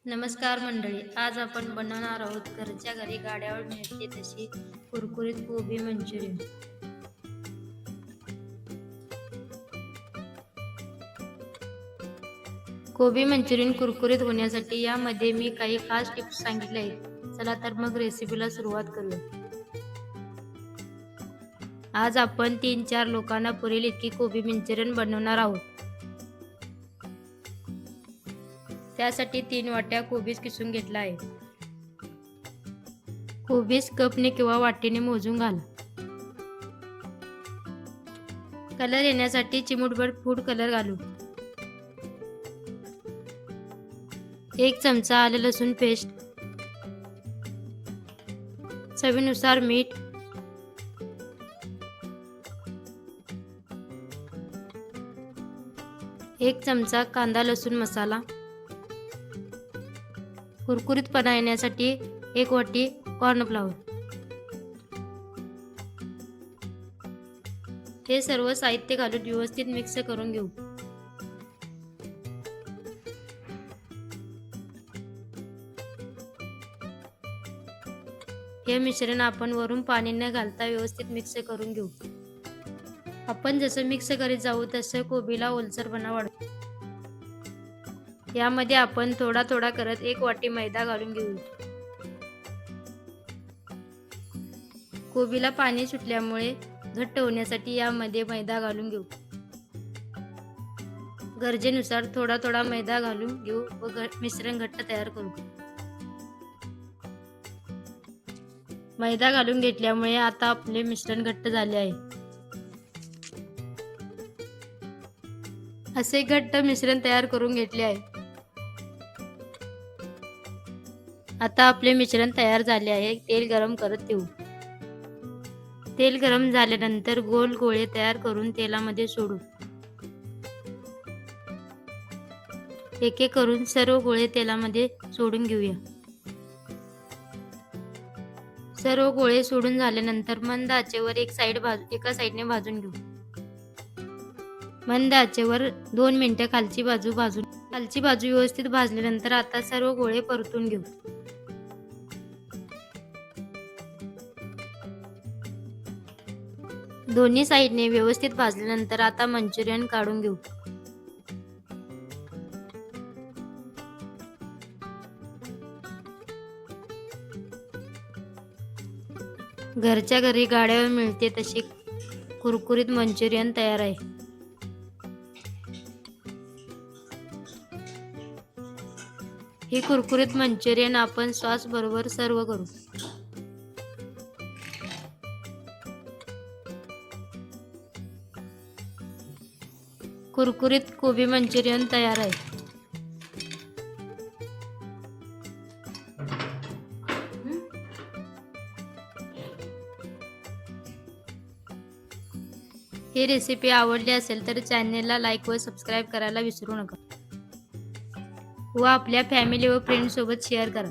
नमस्कार मंडळी, आज आपण बनवणार आहोत घरच्या घरी गाड्यावर मिळते तशी कुरकुरीत कोबी मंचुरियन। कोबी मंचुरियन कुरकुरीत होण्यासाठी यामध्ये मी काही खास टिप्स सांगितल्या आहेत। चला तर मग रेसिपीला सुरुवात करूया। आज आपण 3-4 लोकांना पुरेल इतकी कोबी मंचुरियन बनवणार आहोत। त्यासाठी 3 वाट्या कोबीज किसून घेतला आहे। कोबीज कपने किंवा वाटीने मोजून घाला। कलर येण्यासाठी चिमूटभर फूड कलर घालू। 1 चमचा आले लसूण पेस्ट, चवीनुसार मीठ, एक चमचा कांदा लसूण मसाला, कुरकुरीतपणा येण्यासाठी 1 वाटी कॉर्नफ्लॉवर। हे सर्व साहित्य घालून व्यवस्थित मिक्स करून घेऊ। हे मिश्रण आपण वरून पाणी न घालता व्यवस्थित मिक्स करून घेऊ। आपण जसं मिक्स करीत जाऊ तसं कोबीला ओलसरपणा वाढतो। यामध्ये आपण थोडा थोडा करत 1 वाटी मैदा घालून घेऊ। कोबीला पाणी सुटल्यामुळे घट्ट होण्यासाठी यामध्ये मैदा घालून घेऊ। गरजेनुसार थोडा थोडा मैदा घालून घेऊ व मिश्रण घट्ट तयार करू। मैदा घालून घेतल्यामुळे आता आपले मिश्रण घट्ट झाले आहे। असे घट्ट मिश्रण तयार करून घेतले आहे। आता आपले मिश्रण तयार झाले आहे। तेल गरम करत ठेवू। तेल गरम झाल्यानंतर गोल गोळे तयार करून तेलामध्ये सोडू। एक एक करून सर्व गोळे तेलामध्ये सोडून घेऊया। सर्व गोळे सोडून झाल्यानंतर मंद आचेवर एका साइडने भाजून घेऊ। मंद आचेवर 2 मिनिटे खालची बाजू व्यवस्थित भाजल्यानंतर आता सर्व गोळे परतून घेऊ। दोन्ही साइडने व्यवस्थित भाजल्यानंतर आता मंचुरियन काढून घेऊ। घरच्या घरी गाड्यावर मिळते तशी कुरकुरीत मंचुरियन तयार आहे। हे कुरकुरीत मंचुरियन आपण सॉस बरोबर सर्व करू। कुरकुरीत कोबी मंचुरियन तयार आहे। ही रेसिपी आवडली असेल तर चॅनेलला लाईक व सबस्क्राईब करायला विसरू नका व आपल्या फॅमिली व फ्रेंड्स सोबत शेअर करा।